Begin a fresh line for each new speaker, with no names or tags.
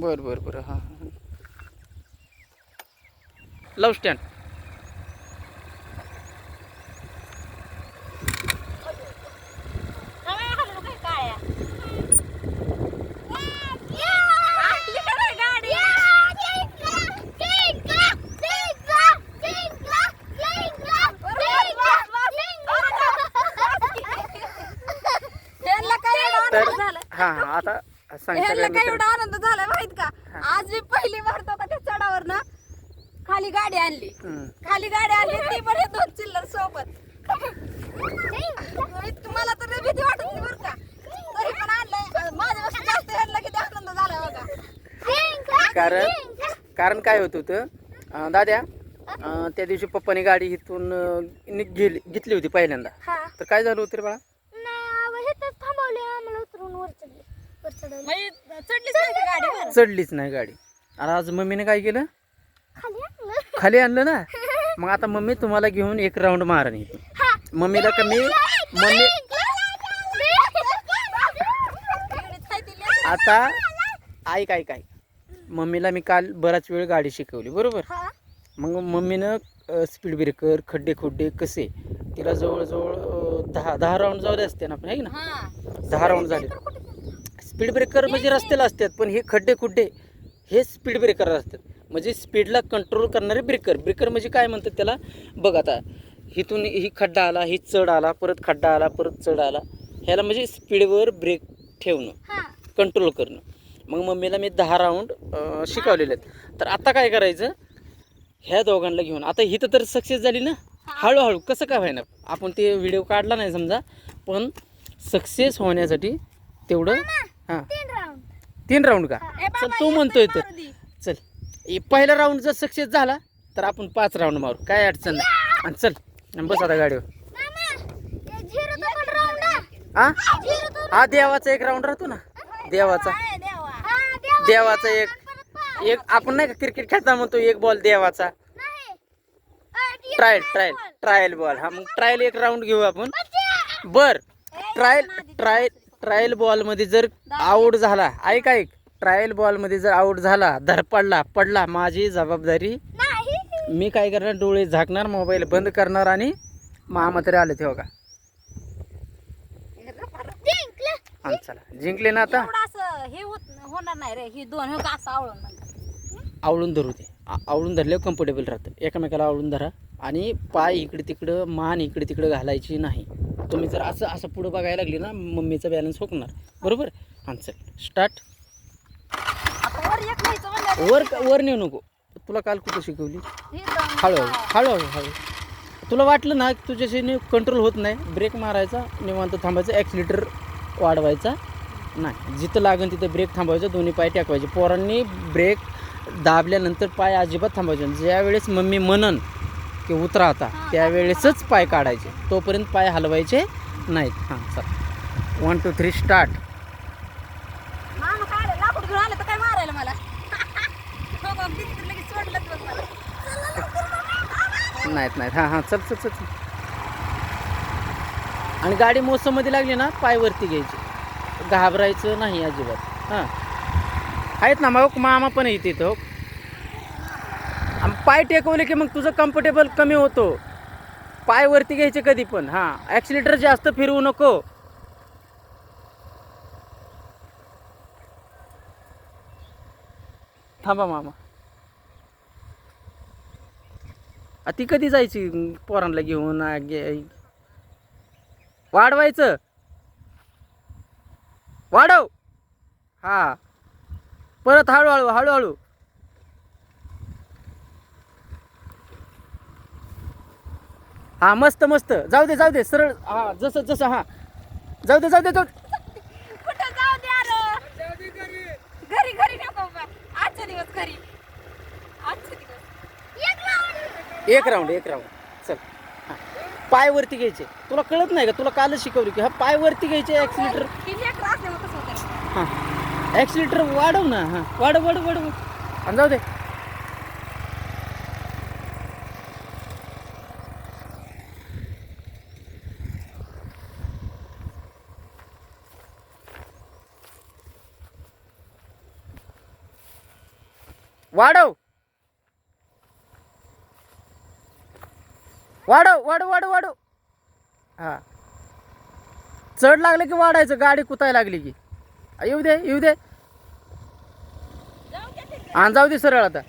बरं बरं बरं हां हां. लव स्टँड. तर हां हां आता सांग
ह्याला
सगळ्या
काय
मित्र.
एवढा आनंद झालाय माहित का? आज मी पहिली मारतो का त्या चढावर ना खाली गाडी आणली. खाली गाडी आणली ती पण हे दोन चिल्लर सोबत. तुम्हाला तर लय भीती वाटत होती बरं का, तरी पण आणलंय. माझ्यापासून जास्त ह्याला किती आनंद झालाय बघा.
कारण काय होत होतं दाद्या, त्या दिवशी पप्पानी गाडी इथून घेतली होती पहिल्यांदा. तर काय झालं होतं रे बाळा? चढलीच नाही गाडी. आणि आज मम्मीने काय केलं? खाली आणलं ना. मग आता मम्मी तुम्हाला घेऊन एक राऊंड मारण येतो. मम्मीला कमी मम्मी आता ऐक मम्मीला मी काल बराच वेळ गाडी शिकवली बरोबर. मग मम्मीनं स्पीड ब्रेकर खड्डे खुड्डे कसे तिला जवळजवळ 10 राऊंड जाऊ असते ना आपण, आहे ना. 10 राऊंड झाले. स्पीड ब्रेकर म्हणजे रस्त्याला असतात, पण हे खड्डे खुड्डे हे स्पीड ब्रेकर असतात. म्हणजे स्पीडला कंट्रोल करणारे ब्रेकर म्हणजे काय म्हणतात त्याला बघ. आता इथून ही खड्डा आला, ही चढ आला, परत खड्डा आला, परत चढ आला, ह्याला म्हणजे स्पीडवर ब्रेक ठेवणं, कंट्रोल करणं. मग मम्मीला मी 10 राऊंड शिकवलेले आहेत. तर आता काय करायचं, ह्या दोघांना घेऊन आता ही तर सक्सेस झाली ना. हळूहळू कसं काय व्हायना, आपण ते व्हिडिओ काढला नाही समजा, पण सक्सेस होण्यासाठी तेवढं. हां 3 राऊंड का? चल तू म्हणतोय तर चल. पहिला राऊंड जर सक्सेस झाला तर आपण 5 राऊंड मारू, काय अडचण नाही. आणि चल बस आता गाडीवर. हा देवाचा एक राऊंड राहतो ना, देवाचा एक आपण नाही का क्रिकेट खेळता म्हणतो एक बॉल देवाचा. Trial ball. हा मग ट्रायल एक राऊंड घेऊ आपण. बर ट्रायल बॉल मध्ये जर आउट झाला, ऐक ट्रायल बॉल मध्ये जर आउट झाला, पडला माझी जबाबदारी. मी काय करणार, डोळे झाकणार, मोबाईल बंद करणार आणि मामा तरी आले ते बघा. चला जिंकले ना आता.
हे होणार नाही रे, ही दोन
आवळून धरू दे. आवळून धरल्यावर कम्फर्टेबल राहतं. एकामेकाला आवळून धरा आणि पाय इकडे तिकडं, मान इकडे तिकडं घालायची नाही. तुम्ही जर असं पुढं बघायला लागली ना, मम्मीचा बॅलन्स होणार बरोबर. हां चल स्टार्ट. वर नेऊ नको. तुला काल कुठं शिकवली? हळूहळू. तुला वाटलं ना तुझ्याशी कंट्रोल होत नाही, ब्रेक मारायचा, निवांत थांबायचं, ॲक्सिलेटर वाढवायचा नाही. जिथं लागेल तिथं ब्रेक थांबवायचं, दोन्ही पाय टाकवायचे. पोरांनी ब्रेक दाबल्यानंतर पाय अजिबात थांबवायचे. ज्यावेळेस मम्मी म्हणन की उतरा आता, त्यावेळेसच पाय काढायचे, तोपर्यंत पाय हलवायचे नाहीत. हां चल 1 2 3 स्टार्ट. नाहीत. हां चल. आणि गाडी मोसममध्ये लागली ना, पाय वरती घ्यायचे, घाबरायचं नाही अजिबात. हां आहेत ना मग मामा पण येते इथं. पाय टेकवले की मग तुझं कम्फर्टेबल कमी होतो. पाय वरती घ्यायचे कधी पण. हां ॲक्सिलेटर जास्त फिरवू नको. थांबा मामा. ती कधी जायची पोरांना घेऊन? वाढवायचं, वाढव. हा परत हळूहळू. हा मस्त जाऊ दे सरळ. हा जसं हा जाऊ दे.
कुठं जाऊ दे अरे, घरी नको. आजचा दिवस घरी.
एक राऊंड चल. हां पाय वरती घ्यायचे. तुला कळत नाही का? तुला कालच शिकवली की हा पाय वरती घ्यायचे. ॲक्सिलेटर हां ॲक्सिलेटर वाढव ना. हां वाढव आणि जाऊ दे. वाढव वाढव वाढव वाढव वाढव. हा चढ लागलं की वाढायचं, गाडी कुताय लागली की. येऊ दे येऊ दे.
जाऊ दे तिकडे.
हा जाऊ दे सरळ आता.